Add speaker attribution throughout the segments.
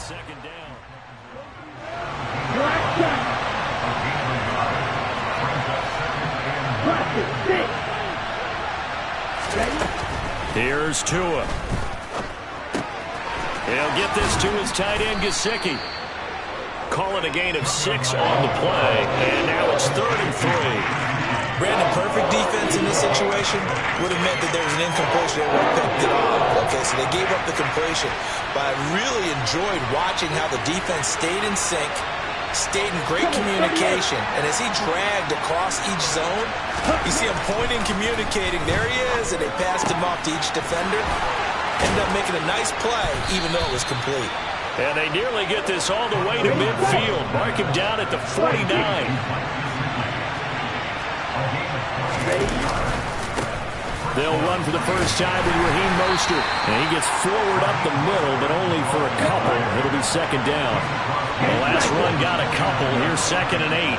Speaker 1: second down. Here's Tua. He'll get this to his tight end, Gesicki. Calling a gain of 6 on the play, and now it's 3rd and 3.
Speaker 2: Brandon, perfect defense in this situation would have meant that there was an incompletion that would have picked it off. Okay, so they gave up the completion. But I really enjoyed watching how the defense stayed in sync, stayed in great communication. And as he dragged across each zone, you see him pointing, communicating. There he is, and they passed him off to each defender. Ended up making a nice play, even though it was complete.
Speaker 1: And they nearly get this all the way to midfield. Mark him down at the 49. They'll run for the first time with Raheem Mostert. And he gets forward up the middle, but only for a couple. It'll be second down. The last run got a couple. Here's 2nd and 8.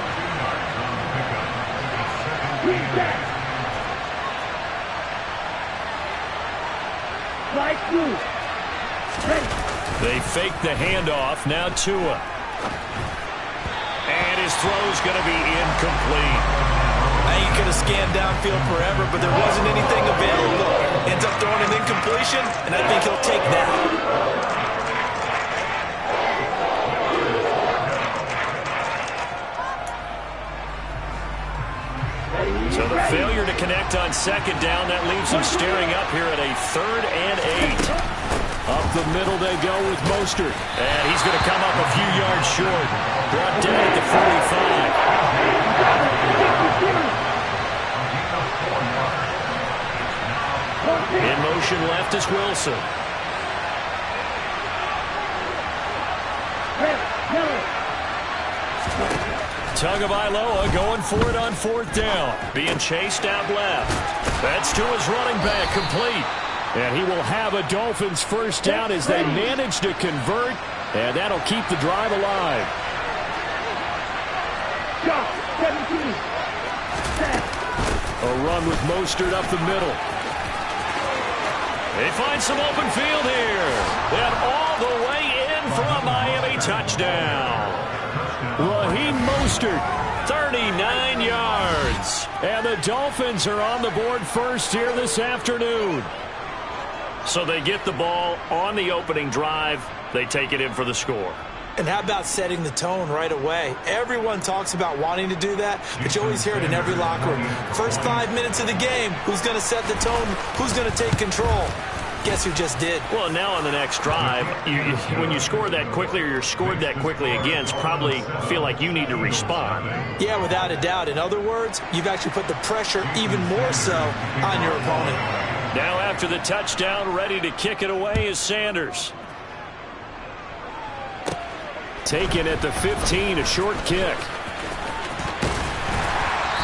Speaker 1: They fake the handoff. Now Tua. And his throw's going to be incomplete.
Speaker 2: Now you could have scanned downfield forever, but there wasn't anything available. Ends up throwing an incompletion, and I think he'll take that.
Speaker 1: So the failure to connect on 2nd down, that leaves him staring up here at a 3rd and 8. Up the middle they go with Mostert. And he's going to come up a few yards short. Brought down at the 45. In motion left is Wilson. Tagovailoa going for it on 4th down. Being chased out left. That's to his running back, complete. And he will have a Dolphins first down as they manage to convert. And that'll keep the drive alive. A run with Mostert up the middle. They find some open field here. And all the way in for a Miami touchdown. Raheem Mostert, 39 yards. And the Dolphins are on the board first here this afternoon. So they get the ball on the opening drive. They take it in for the score.
Speaker 2: And how about setting the tone right away? Everyone talks about wanting to do that, but you always hear it in every locker room. First 5 minutes of the game, who's going to set the tone? Who's going to take control? Guess who just did?
Speaker 1: Well, now on the next drive, when you score that quickly or you're scored that quickly again, probably feel like you need to respond.
Speaker 2: Yeah, without a doubt. In other words, you've actually put the pressure even more so on your opponent.
Speaker 1: Now after the touchdown, ready to kick it away is Sanders. Taken at the 15, a short kick.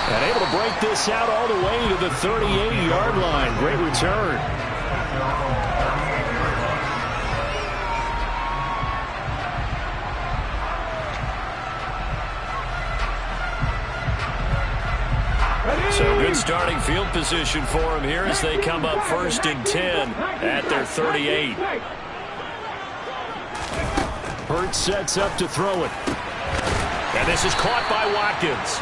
Speaker 1: And able to break this out all the way to the 38-yard line. Great return. So good starting field position for him here as they come up 1st and 10 at their 38. Hurts sets up to throw it. And this is caught by Watkins.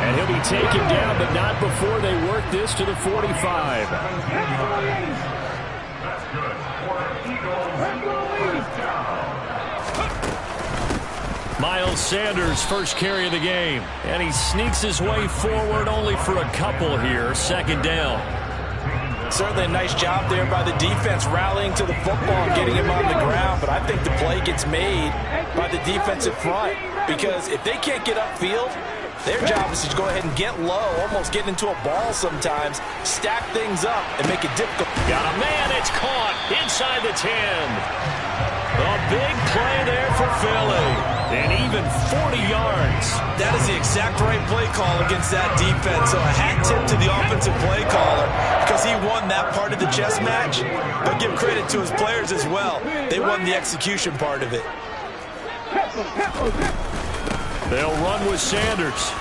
Speaker 1: And he'll be taken down, but not before they work this to the 45. Miles Sanders, first carry of the game. And he sneaks his way forward only for a couple here. 2nd down.
Speaker 2: Certainly a nice job there by the defense rallying to the football and getting him on the ground. But I think the play gets made by the defensive front. Because if they can't get upfield, their job is to go ahead and get low, almost get into a ball sometimes, stack things up, and make it difficult.
Speaker 1: Got a man, it's caught inside the 10. A big play there for Philly. And even 40 yards.
Speaker 2: That is the exact right play call against that defense. So a hat tip to the offensive play caller because he won that part of the chess match. But give credit to his players as well. They won the execution part of it.
Speaker 1: They'll run with Sanders.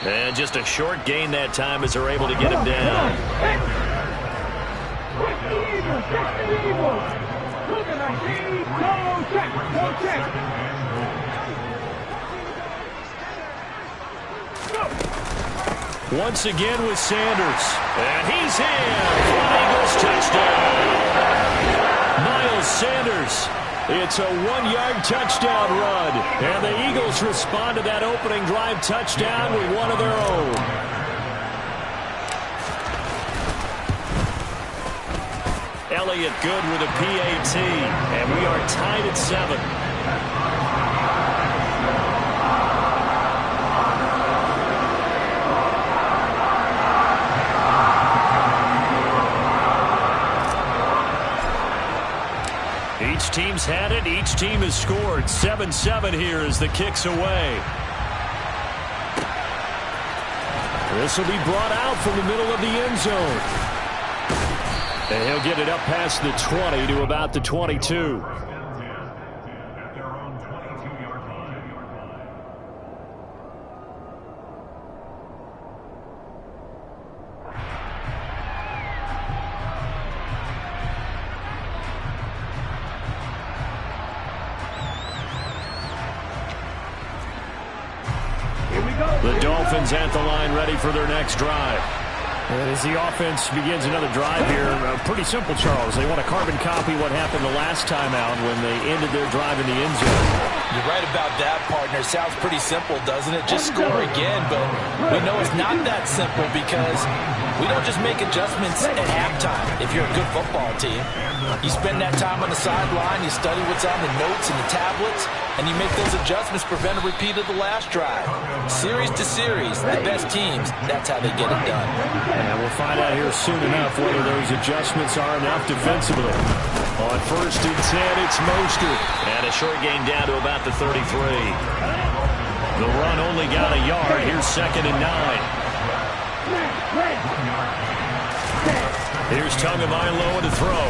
Speaker 1: And just a short gain that time as they're able to get him down. Once again with Sanders. And he's in for an Eagles touchdown. Miles Sanders. It's a 1-yard touchdown run. And the Eagles respond to that opening drive touchdown with one of their own. Elliott good with a PAT. And we are tied at 7. Each team's had it. Each team has scored. 7-7 here as the kick's away. This will be brought out from the middle of the end zone. And he'll get it up past the 20 to about the 22. The Dolphins at the line ready for their next drive. And as the offense begins another drive here, pretty simple, Charles. They want to carbon copy what happened the last time out when they ended their drive in the end zone.
Speaker 2: You're right about that, partner. Sounds pretty simple, doesn't it? Just score again, but we know it's not that simple because we don't just make adjustments at halftime if you're a good football team. You spend that time on the sideline, you study what's on the notes and the tablets, and you make those adjustments, prevent a repeat of the last drive. Series to series, the best teams, that's how they get it done.
Speaker 1: And we'll find out here soon enough whether those adjustments are enough defensively. On 1st and 10, it's Mostert. And a short gain down to about the 33. The run only got a yard. Here's 2nd and 9. Here's Tagovailoa to throw.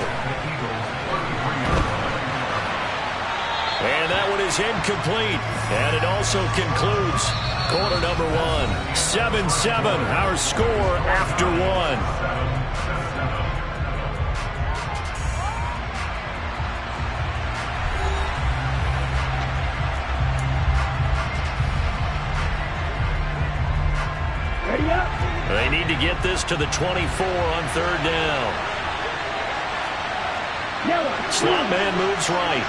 Speaker 1: And that one is incomplete. And it also concludes quarter number 1. 7-7, our score after 1. They need to get this to the 24 on 3rd down. Slot man moves right.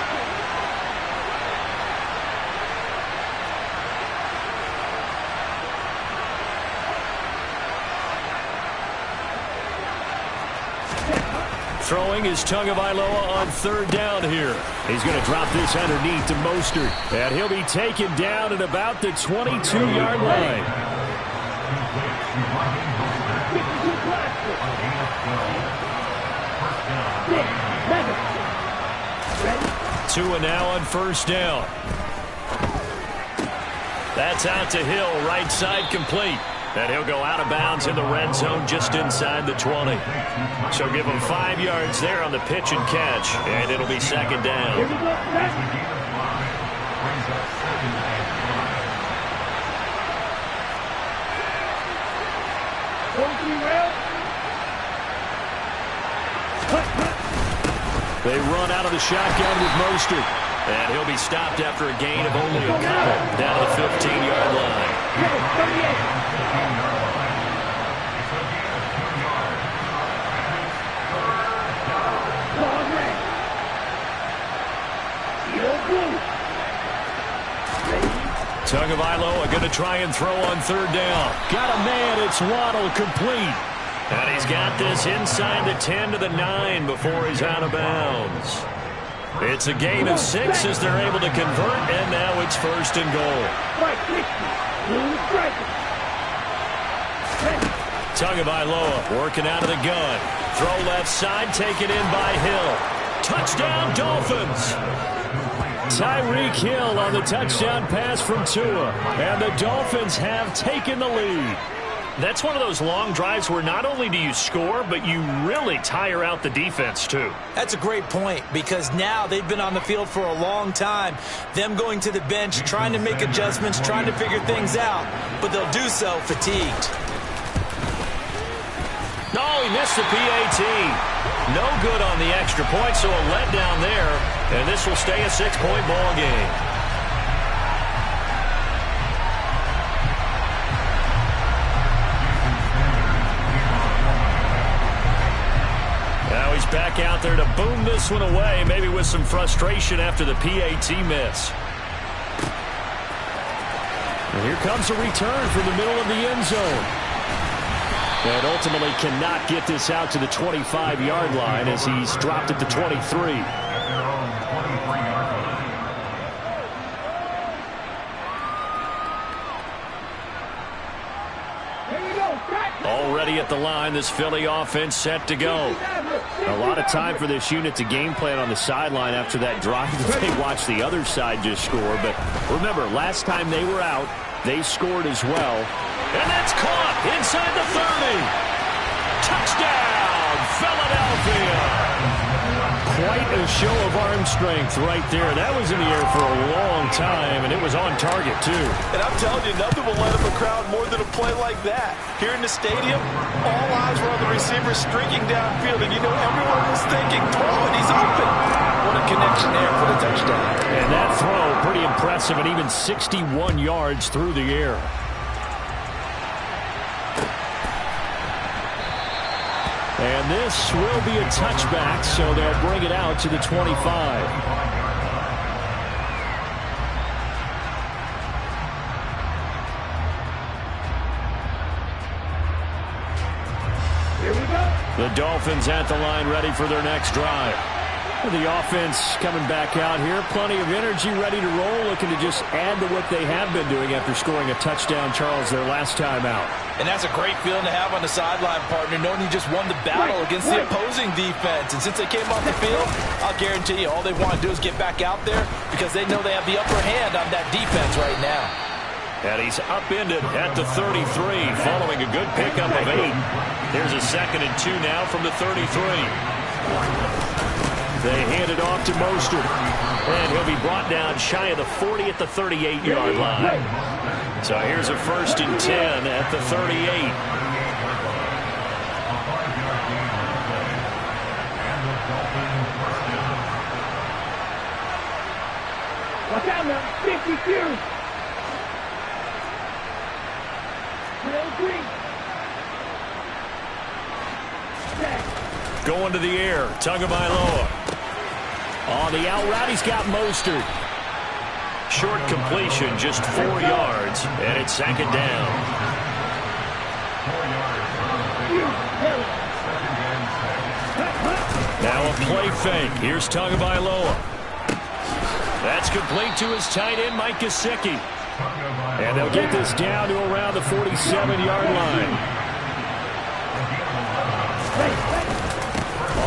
Speaker 1: Throwing is Tagovailoa on 3rd down here. He's going to drop this underneath to Mostert. And he'll be taken down at about the 22-yard line. Tua now on 1st down. That's out to Hill, right side complete. And he'll go out of bounds in the red zone just inside the 20. So give him 5 yards there on the pitch and catch. And it'll be 2nd down. They run out of the shotgun with Mostert. And he'll be stopped after a gain of only a couple down to the 15-yard line. Tagovailoa going to try and throw on 3rd down. Got a man. It's Waddle, complete. And he's got this inside the 10 to the 9 before he's out of bounds. It's a gain of 6 as they're able to convert, and now it's 1st and goal. Tagovailoa working out of the gun. Throw left side, taken in by Hill. Touchdown, Dolphins! Tyreek Hill on the touchdown pass from Tua. And the Dolphins have taken the lead. That's one of those long drives where not only do you score, but you really tire out the defense, too.
Speaker 2: That's a great point, because now they've been on the field for a long time. Them going to the bench, trying to make adjustments, trying to figure things out, but they'll do so fatigued.
Speaker 1: No, he missed the PAT. No good on the extra point, so a letdown there. And this will stay a 6-point ball game. Now he's back out there to boom this one away, maybe with some frustration after the PAT miss. And here comes a return from the middle of the end zone. And ultimately cannot get this out to the 25-yard line as he's dropped at the 23. Already at the line, this Philly offense set to go. A lot of time for this unit to game plan on the sideline after that drive that they watched the other side just score. But remember, last time they were out, they scored as well. And that's caught inside the 30. Touchdown, Philadelphia. Quite a show of arm strength right there. That was in the air for a long time, and it was on target, too.
Speaker 2: And I'm telling you, nothing will light up a crowd more than a play like that. Here in the stadium, all eyes were on the receiver streaking downfield, and you know everyone was thinking, throw it, he's open. What a connection there for the touchdown.
Speaker 1: And that throw, pretty impressive, and even 61 yards through the air. And this will be a touchback, so they'll bring it out to the 25.
Speaker 3: Here we go.
Speaker 1: The Dolphins at the line, ready for their next drive. The offense coming back out here. Plenty of energy, ready to roll, looking to just add to what they have been doing after scoring a touchdown, Charles, their last time out.
Speaker 2: And that's a great feeling to have on the sideline, partner, knowing you just won the battle against the opposing defense. And since they came off the field, I'll guarantee you all they want to do is get back out there because they know they have the upper hand on that defense right now.
Speaker 1: And he's upended at the 33 following a good pickup of 8. Here's a 2nd and 2 now from the 33. They hand it off to Mostert. And he'll be brought down shy of the 40 at the 38-yard line. So here's a 1st and 10 at the 38.
Speaker 3: Watch out now. 52.
Speaker 1: Going to the air. Tagovailoa. On the out route, he's got Mostert. Short completion, just 4 yards, and it's 2nd down. Now a play fake. Here's Tagovailoa. That's complete to his tight end, Mike Gesicki. And they'll get this down to around the 47-yard line.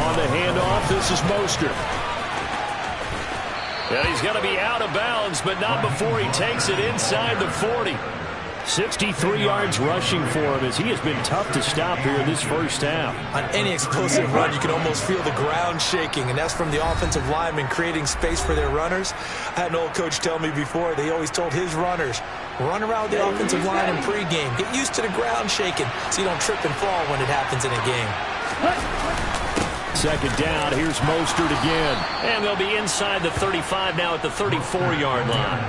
Speaker 1: On the handoff, this is Mostert. And he's going to be out of bounds, but not before he takes it inside the 40. 63 yards rushing for him as he has been tough to stop here in this first half.
Speaker 2: On any explosive run, you can almost feel the ground shaking, and that's from the offensive linemen creating space for their runners. I had an old coach tell me before, they always told his runners, run around the offensive line in pregame. Get used to the ground shaking so you don't trip and fall when it happens in a game.
Speaker 1: 2nd down, here's Mostert again. And they'll be inside the 35 now at the 34-yard line.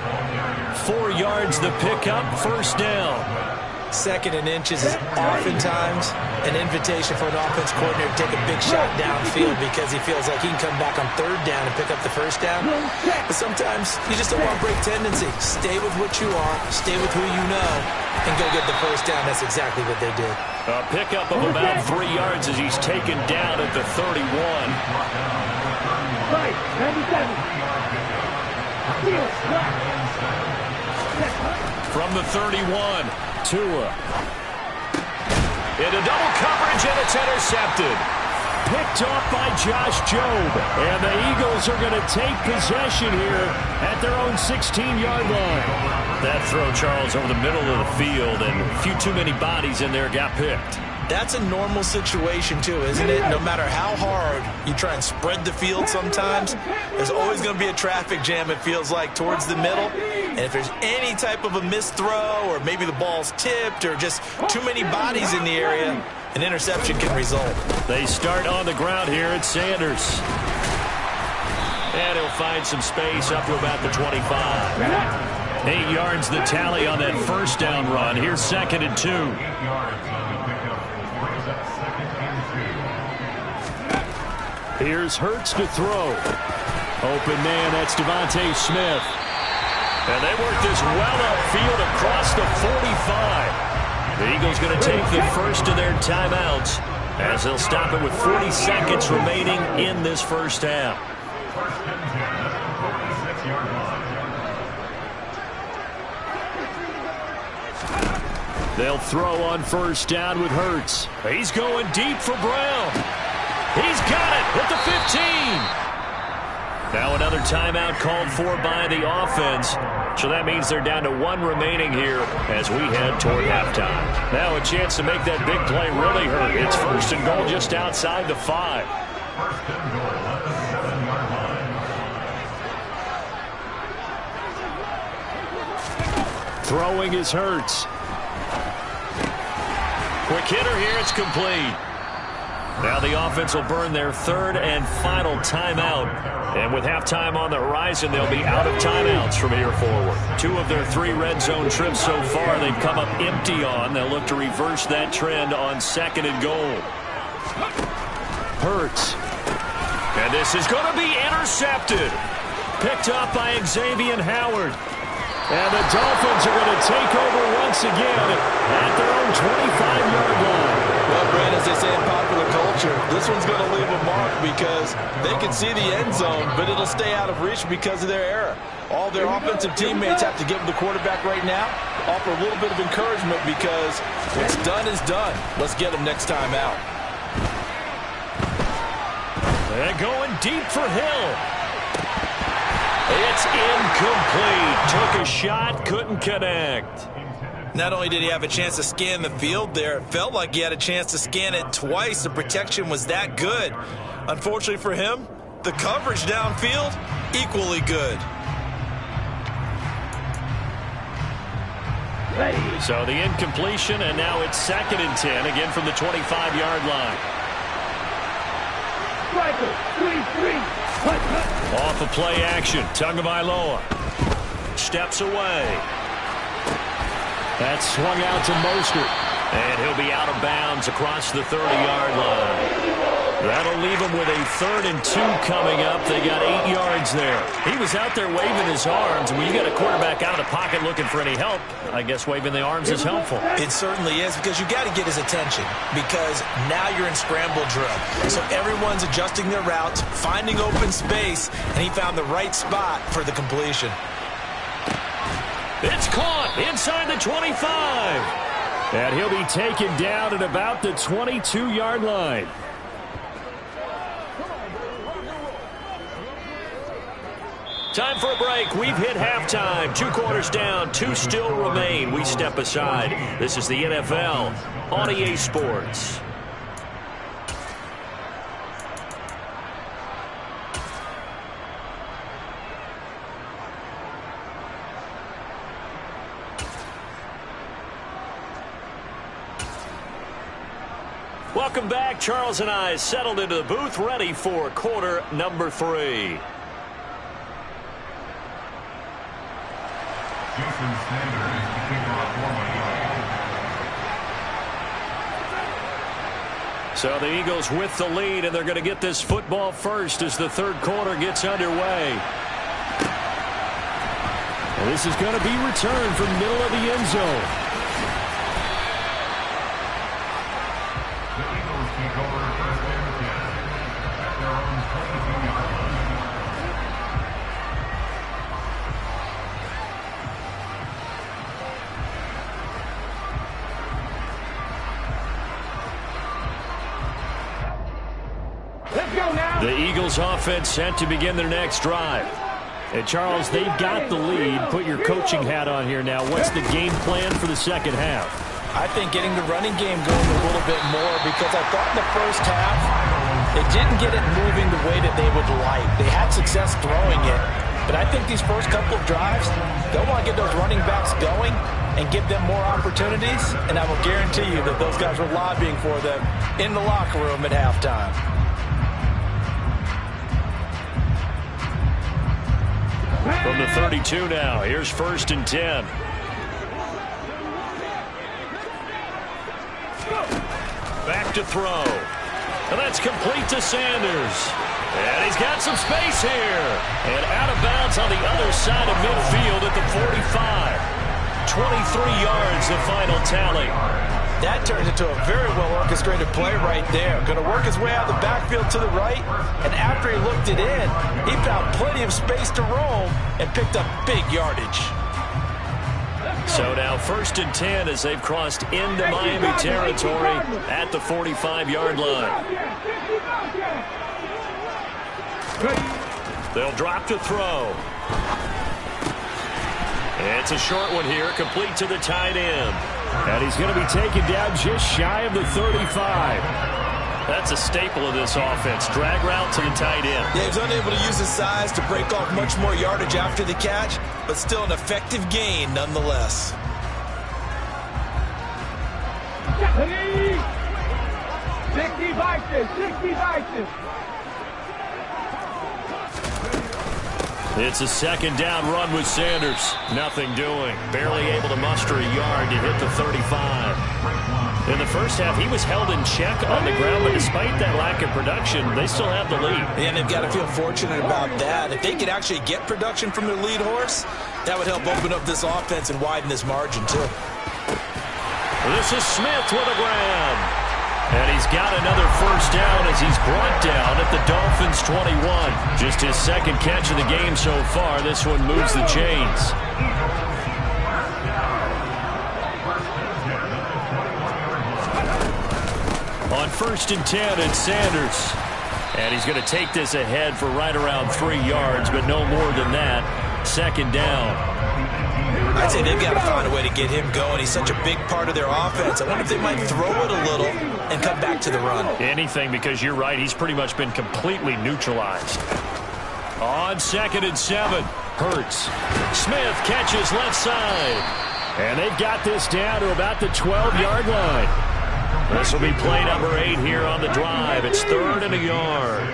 Speaker 1: 4 yards the pickup, 1st down.
Speaker 2: 2nd and inches is oftentimes an invitation for an offense coordinator to take a big shot downfield because he feels like he can come back on 3rd down and pick up the 1st down. But sometimes you just don't want to break tendency. Stay with what you are, stay with who you know, and go get the 1st down. That's exactly what they did.
Speaker 1: A pickup of about 3 yards as he's taken down at the 31.
Speaker 3: Right, 97.
Speaker 1: From the 31, Tua. Into double coverage, and it's intercepted. Picked off by Josh Jobe. And the Eagles are going to take possession here at their own 16-yard line. That throw, Charles, over the middle of the field, and a few too many bodies in there got picked.
Speaker 2: That's a normal situation, too, isn't it? No matter how hard you try and spread the field sometimes, there's always going to be a traffic jam, it feels like, towards the middle. And if there's any type of a missed throw or maybe the ball's tipped or just too many bodies in the area, an interception can result.
Speaker 1: They start on the ground here at Sanders. And he'll find some space up to about the 25. 8 yards the tally on that first down run. Here's 2nd and 2. Here's Hurts to throw. Open man, that's Devontae Smith. And they work this well upfield across the 45. The Eagles going to take the first of their timeouts as they'll stop it with 40 seconds remaining in this first half. They'll throw on first down with Hurts. He's going deep for Brown. He's got it at the 15. Now another timeout called for by the offense. So that means they're down to 1 remaining here as we head toward halftime. Now a chance to make that big play really hurt. It's 1st and goal just outside the 5. Throwing is Hurts. Quick hitter here, it's complete. Now the offense will burn their 3rd and final timeout. And with halftime on the horizon, they'll be out of timeouts from here forward. 2 of their 3 red zone trips so far they've come up empty on. They'll look to reverse that trend on 2nd and goal. Hurts. And this is going to be intercepted. Picked up by Xavier Howard. And the Dolphins are going to take over once again at their own 25-yard line.
Speaker 2: Well, Brand, as they say in popular culture, this one's going to leave a mark because they can see the end zone, but it'll stay out of reach because of their error. All their offensive teammates have to give the quarterback right now, offer a little bit of encouragement because what's done is done. Let's get them next time out.
Speaker 1: They're going deep for Hill. It's incomplete. Took a shot, couldn't connect.
Speaker 2: Not only did he have a chance to scan the field there, it felt like he had a chance to scan it twice. The protection was that good. Unfortunately for him, the coverage downfield, equally good.
Speaker 1: So the incompletion, and now it's 2nd and 10, again from the 25-yard line. Off of play action, Tagovailoa steps away. That's swung out to Mostert. And he'll be out of bounds across the 30-yard line. That'll leave him with a 3rd and 2 coming up. They got 8 yards there. He was out there waving his arms. When you got a quarterback out of the pocket looking for any help, I guess waving the arms is helpful.
Speaker 2: It certainly is because you got to get his attention because now you're in scramble drill. So everyone's adjusting their routes, finding open space, and he found the right spot for the completion.
Speaker 1: It's caught inside the 25. And he'll be taken down at about the 22-yard line. Time for a break. We've hit halftime. 2 quarters down, 2 still remain. We step aside. This is the NFL on EA Sports. Welcome back. Charles and I settled into the booth, ready for quarter number 3. So the Eagles with the lead, and they're going to get this football first as the 3rd quarter gets underway. Well, this is going to be returned from middle of the end zone. The Eagles offense set to begin their next drive. And Charles, they've got the lead. Put your coaching hat on here now. What's the game plan for the second half?
Speaker 2: I think getting the running game going a little bit more because I thought in the first half they didn't get it moving the way that they would like. They had success throwing it. But I think these first couple of drives, they'll want to get those running backs going and give them more opportunities, and I will guarantee you that those guys were lobbying for them in the locker room at halftime.
Speaker 1: From the 32 now, here's 1st and 10. Back to throw. And that's complete to Sanders. And he's got some space here. And out of bounds on the other side of midfield at the 45. 23 yards, the final tally.
Speaker 2: That turns into a very well-orchestrated play right there. Going to work his way out of the backfield to the right. And after he looked it in, he found plenty of space to roam and picked up big yardage.
Speaker 1: So now 1st and 10 as they've crossed into Miami territory at the 45-yard line. They'll drop to throw. It's a short one here, complete to the tight end. And he's going to be taken down just shy of the 35. That's a staple of this offense. Drag route to the tight end.
Speaker 2: Yeah, he's unable to use his size to break off much more yardage after the catch, but still an effective gain nonetheless.
Speaker 3: 60 vices.
Speaker 1: It's a 2nd down run with Sanders. Nothing doing. Barely able to muster a yard to hit the 35. In the first half, he was held in check on the ground, but despite that lack of production, they still have the lead.
Speaker 2: And they've got to feel fortunate about that. If they could actually get production from their lead horse, that would help open up this offense and widen this margin, too.
Speaker 1: This is Smith with a grab. And he's got another 1st down as he's brought down at the Dolphins' 21. Just his 2nd catch of the game so far. This one moves the chains. On 1st and 10, it's Sanders. And he's going to take this ahead for right around 3 yards, but no more than that. 2nd down.
Speaker 2: I'd say they've got to find a way to get him going. He's such a big part of their offense. I wonder if they might throw it a little and come back to the run.
Speaker 1: Anything, because you're right. He's pretty much been completely neutralized. On 2nd and 7, Hurts. Smith catches left side. And they've got this down to about the 12-yard line. This will be play number 8 here on the drive. It's 3rd and a yard.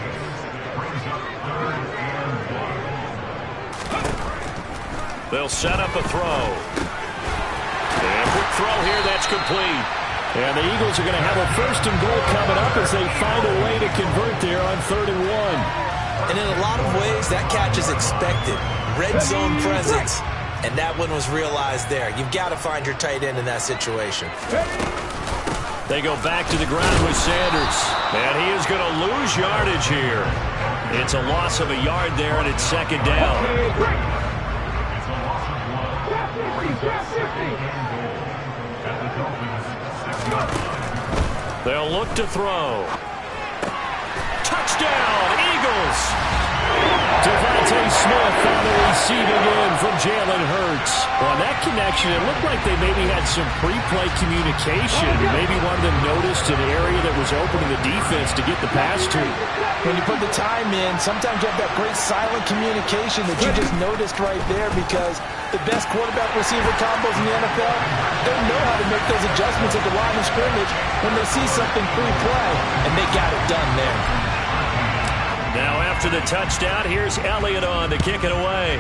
Speaker 1: They'll set up a throw. And quick throw here, that's complete. And the Eagles are going to have a 1st and goal coming up as they find a way to convert there on 3rd and 1.
Speaker 2: And in a lot of ways, that catch is expected. Red zone presence. And that one was realized there. You've got to find your tight end in that situation.
Speaker 1: They go back to the ground with Sanders. And he is going to lose yardage here. It's a loss of a yard there, and it's 2nd down. They'll look to throw. Touchdown, Eagles! Devontae Smith on the receiving end from Jalen Hurts. On that connection, it looked like they maybe had some pre-play communication. Maybe one of them noticed an area that was open to the defense to get the pass to.
Speaker 2: When you put the time in, sometimes you have that great silent communication that you just noticed right there, because the best quarterback-receiver combos in the NFL, they know how to make those adjustments at the line of scrimmage when they see something pre-play, and they got it done there.
Speaker 1: Now after the touchdown, here's Elliott on to kick it away.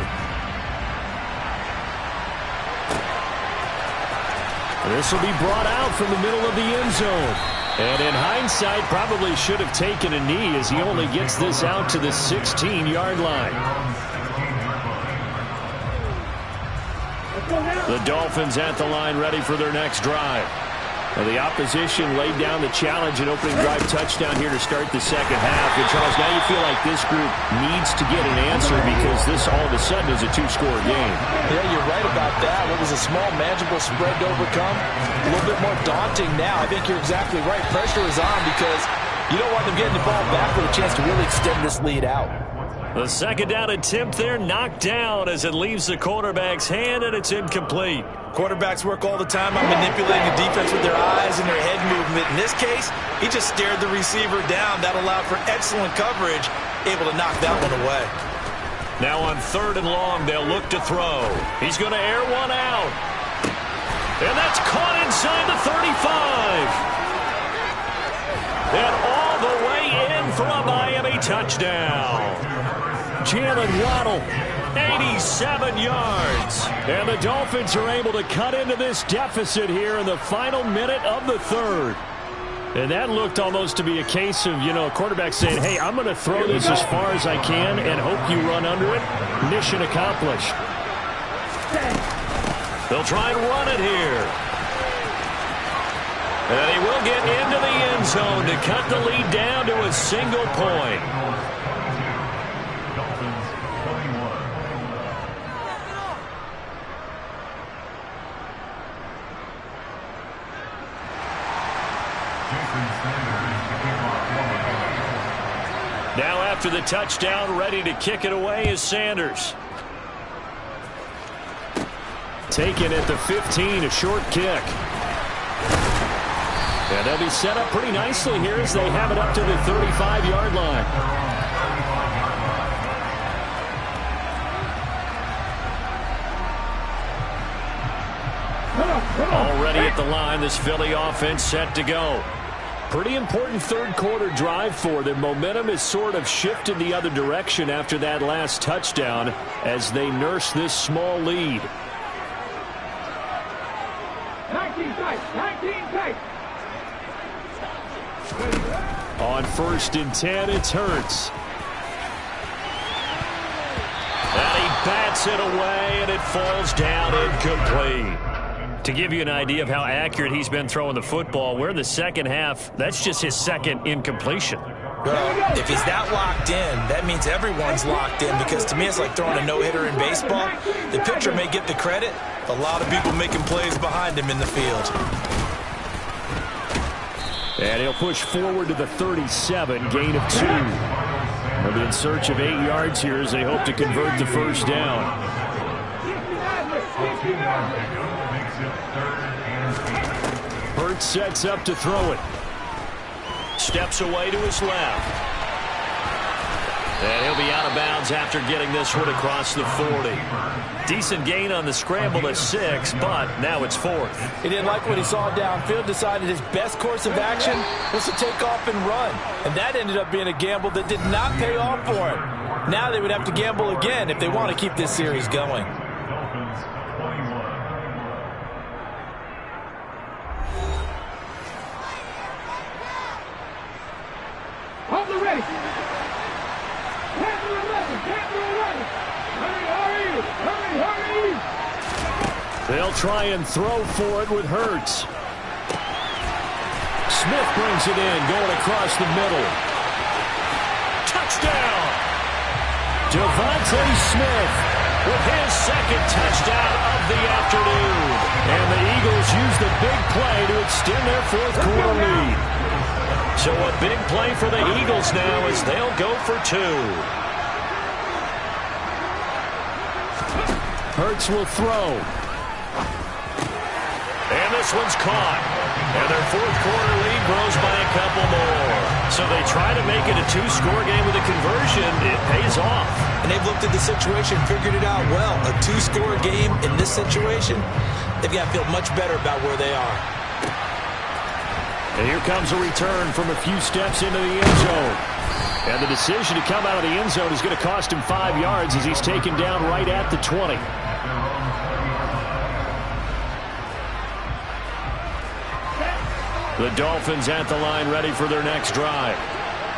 Speaker 1: This will be brought out from the middle of the end zone. And in hindsight, probably should have taken a knee as he only gets this out to the 16-yard line. The Dolphins at the line ready for their next drive. Now the opposition laid down the challenge and opening drive touchdown here to start the 2nd half. And Charles, now you feel like this group needs to get an answer because this all of a sudden is a 2-score game.
Speaker 2: Yeah, you're right about that. What was a small, manageable spread to overcome, a little bit more daunting now. I think you're exactly right. Pressure is on because you don't want them getting the ball back with a chance to really extend this lead out.
Speaker 1: The 2nd down attempt there knocked down as it leaves the quarterback's hand, and it's incomplete.
Speaker 2: Quarterbacks work all the time on manipulating the defense with their eyes and their head movement. In this case, he just stared the receiver down. That allowed for excellent coverage, able to knock that one away.
Speaker 1: Now on 3rd and long, they'll look to throw. He's going to air one out. And that's caught inside the 35. And all the way in for a Miami touchdown. Jalen Waddle, 87 yards. And the Dolphins are able to cut into this deficit here in the final minute of the third. And that looked almost to be a case of, a quarterback saying, hey, I'm going to throw this as far as I can and hope you run under it. Mission accomplished. They'll try and run it here. And he will get into the end zone to cut the lead down to a single point. Now after the touchdown, ready to kick it away is Sanders. Taken at the 15, a short kick. And they'll be set up pretty nicely here as they have it up to the 35-yard line. Already at the line, this Philly offense set to go. Pretty important third-quarter drive for them. Momentum has sort of shifted the other direction after that last touchdown as they nurse this small lead.
Speaker 3: 19 tight.
Speaker 1: On 1st and 10, it's Hurts. And he bats it away, and it falls down incomplete. To give you an idea of how accurate he's been throwing the football, we're in the second half. That's just his second incompletion.
Speaker 2: Well, if he's that locked in, that means everyone's locked in, because to me it's like throwing a no-hitter in baseball. The pitcher may get the credit. A lot of people making plays behind him in the field.
Speaker 1: And he'll push forward to the 37, gain of 2. They'll be in search of 8 yards here as they hope to convert the first down. Hurts sets up to throw it. Steps away to his left. And he'll be out of bounds after getting this one across the 40. Decent gain on the scramble at 6, but now it's 4th.
Speaker 4: He didn't like what he saw downfield, decided his best course of action was to take off and run. And that ended up being a gamble that did not pay off for him. Now they would have to gamble again if they want to keep this series going.
Speaker 3: Hold the ready. Hurry.
Speaker 1: They'll try and throw for it with Hurts. Smith brings it in, going across the middle. Touchdown! Devontae Smith with his second touchdown of the afternoon. And the Eagles use the big play to extend their fourth-quarter lead. So a big play for the Eagles now as they'll go for 2. Hurts will throw. And this one's caught. And their fourth-quarter lead grows by a couple more. So they try to make it a 2-score game with a conversion. It pays off.
Speaker 2: And they've looked at the situation, figured it out well. A 2-score game in this situation, they've got to feel much better about where they are.
Speaker 1: And here comes a return from a few steps into the end zone. And the decision to come out of the end zone is going to cost him 5 yards as he's taken down right at the 20. The Dolphins at the line ready for their next drive.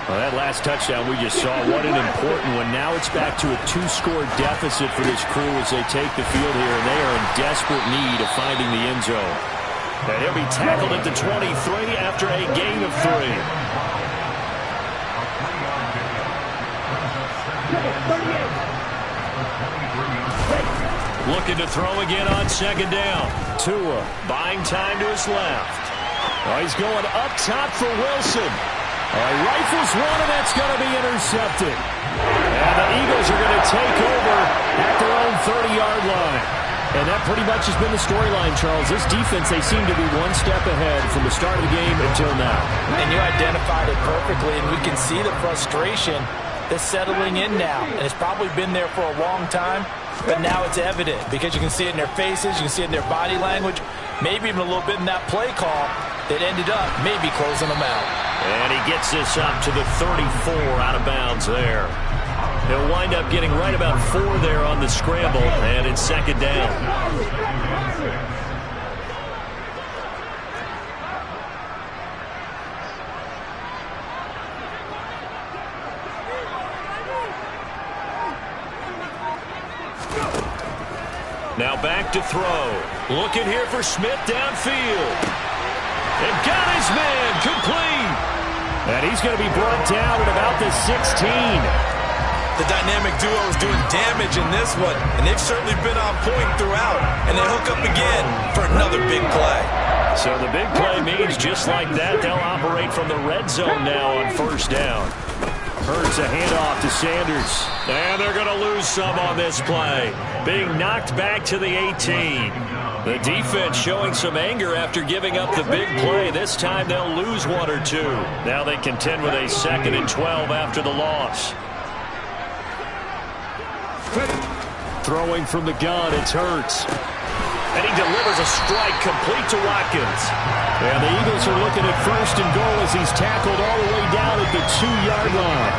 Speaker 1: Well, that last touchdown we just saw, what an important one. Now it's back to a 2-score deficit for this crew as they take the field here, and they are in desperate need of finding the end zone. And he'll be tackled at the 23 after a gain of 3. Looking to throw again on second down. Tua buying time to his left. Oh, he's going up top for Wilson. Rifles one, and that's going to be intercepted. And the Eagles are going to take over at their own 30-yard line. And that pretty much has been the storyline, Charles. This defense, they seem to be one step ahead from the start of the game until now.
Speaker 4: And you identified it perfectly, and we can see the frustration that's settling in now, and it's probably been there for a long time, but now it's evident because you can see it in their faces, you can see it in their body language, maybe even a little bit in that play call that ended up maybe closing them out.
Speaker 1: And he gets this up to the 34 out of bounds there. He'll wind up getting right about 4 there on the scramble, and it's second down. Now back to throw. Looking here for Smith downfield. And got his man complete. And he's going to be brought down at about the 16.
Speaker 2: The dynamic duo is doing damage in this one, and they've certainly been on point throughout. And they hook up again for another big play.
Speaker 1: So the big play means just like that, they'll operate from the red zone now on first down. Hurts a handoff to Sanders. And they're going to lose some on this play. Being knocked back to the 18. The defense showing some anger after giving up the big play. This time they'll lose 1 or 2. Now they contend with a 2nd and 12 after the loss. Throwing from the gun, it's Hurts. And he delivers a strike complete to Watkins. And the Eagles are looking at 1st and goal as he's tackled all the way down at the 2-yard line.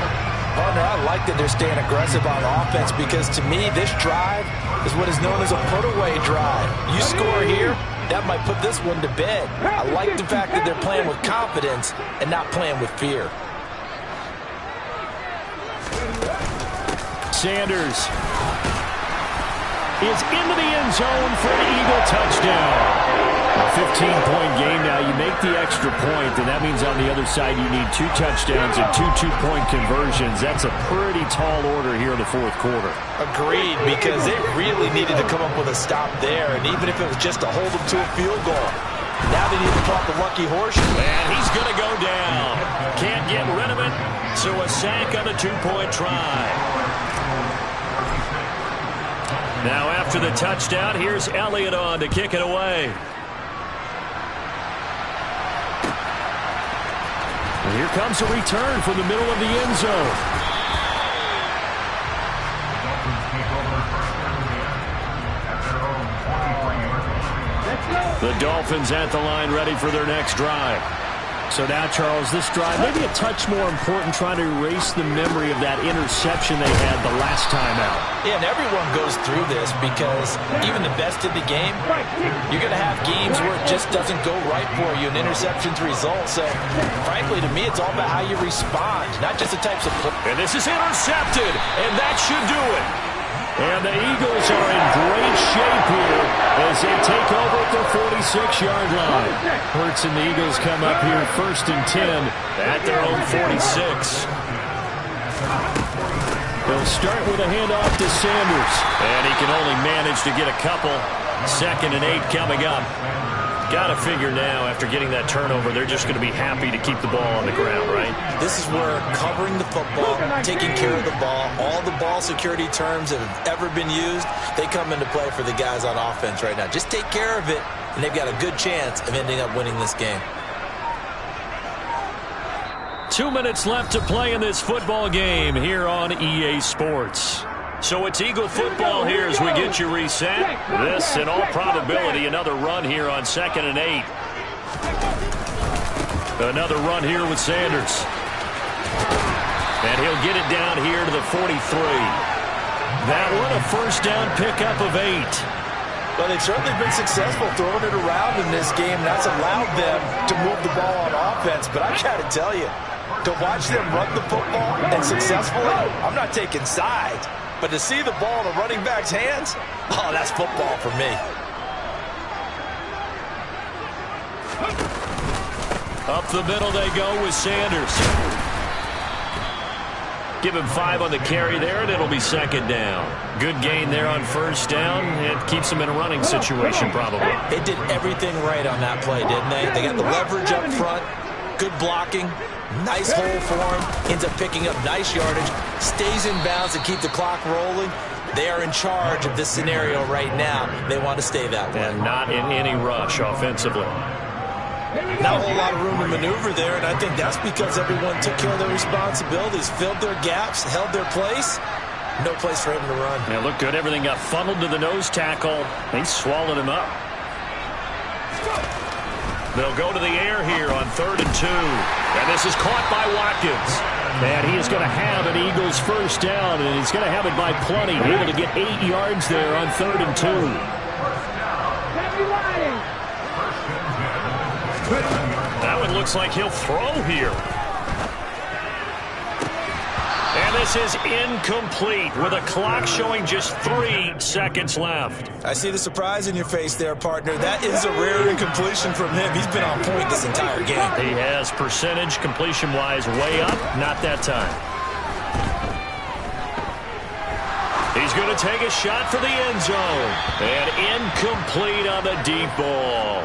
Speaker 4: Partner, I like that they're staying aggressive on offense because to me this drive is what is known as a put-away drive. You score here, that might put this one to bed. I like the fact that they're playing with confidence and not playing with fear.
Speaker 1: Sanders is into the end zone for an Eagle touchdown. A 15-point game now. You make the extra point, and that means on the other side you need 2 touchdowns and 2 two-point conversions. That's a pretty tall order here in the 4th quarter.
Speaker 4: Agreed, because they really needed to come up with a stop there, and even if it was just to hold them to a field goal. Now they need to pop the lucky horseshoe.
Speaker 1: And he's going to go down. Can't get rid of it, so a sack on a 2-point try. Now after the touchdown, here's Elliott on to kick it away. And here comes a return from the middle of the end zone. The Dolphins at the line ready for their next drive. So now, Charles, this drive maybe a touch more important, trying to erase the memory of that interception they had the last time out.
Speaker 4: Yeah, and everyone goes through this because even the best in the game, you're going to have games where it just doesn't go right for you, and interceptions result. So, frankly, to me, it's all about how you respond, not just the types of play.
Speaker 1: And this is intercepted, and that should do it. And the Eagles are in great shape here as they take over at the 46-yard line. Hurts and the Eagles come up here 1st and 10 at their own 46. They'll start with a handoff to Sanders. And he can only manage to get a couple. 2nd and 8 coming up. Got to figure now, after getting that turnover, they're just going to be happy to keep the ball on the ground, right?
Speaker 2: This is where covering the football, taking care of the ball, all the ball security terms that have ever been used, they come into play for the guys on offense right now. Just take care of it, and they've got a good chance of ending up winning this game.
Speaker 1: 2 minutes left to play in this football game here on EA Sports. So it's Eagle football here as we get you reset. This, in all probability, another run here on 2nd and 8. Another run here with Sanders. And he'll get it down here to the 43. That one, a 1st down pickup of 8.
Speaker 4: Well, they've certainly been successful throwing it around in this game. That's allowed them to move the ball on offense. But I got to tell you, to watch them run the football and successfully, I'm not taking sides. But to see the ball in a running back's hands, oh, that's football for me.
Speaker 1: Up the middle they go with Sanders. Give him 5 on the carry there, and it'll be 2nd down. Good gain there on 1st down. It keeps him in a running situation, probably.
Speaker 2: They did everything right on that play, didn't they? They got the leverage up front, good blocking, nice hole for him, ends up picking up nice yardage, stays in bounds to keep the clock rolling. They are in charge of this scenario right now. They want to stay that way.
Speaker 1: And not in any rush offensively.
Speaker 4: Not a whole lot of room to maneuver there, and I think that's because everyone took care of their responsibilities, filled their gaps, held their place. No place for him to run.
Speaker 1: Yeah, looked good. Everything got funneled to the nose tackle. They swallowed him up. They'll go to the air here on 3rd and 2. And this is caught by Watkins. And he is going to have an Eagles first down, and he's going to have it by plenty. Able to get 8 yards there on 3rd and 2. That one looks like he'll throw here. And this is incomplete with a clock showing just 3 seconds left.
Speaker 2: I see the surprise in your face there, partner. That is a rare incompletion from him. He's been on point this entire game.
Speaker 1: He has percentage completion-wise way up. Not that time. He's going to take a shot for the end zone. And incomplete on the deep ball.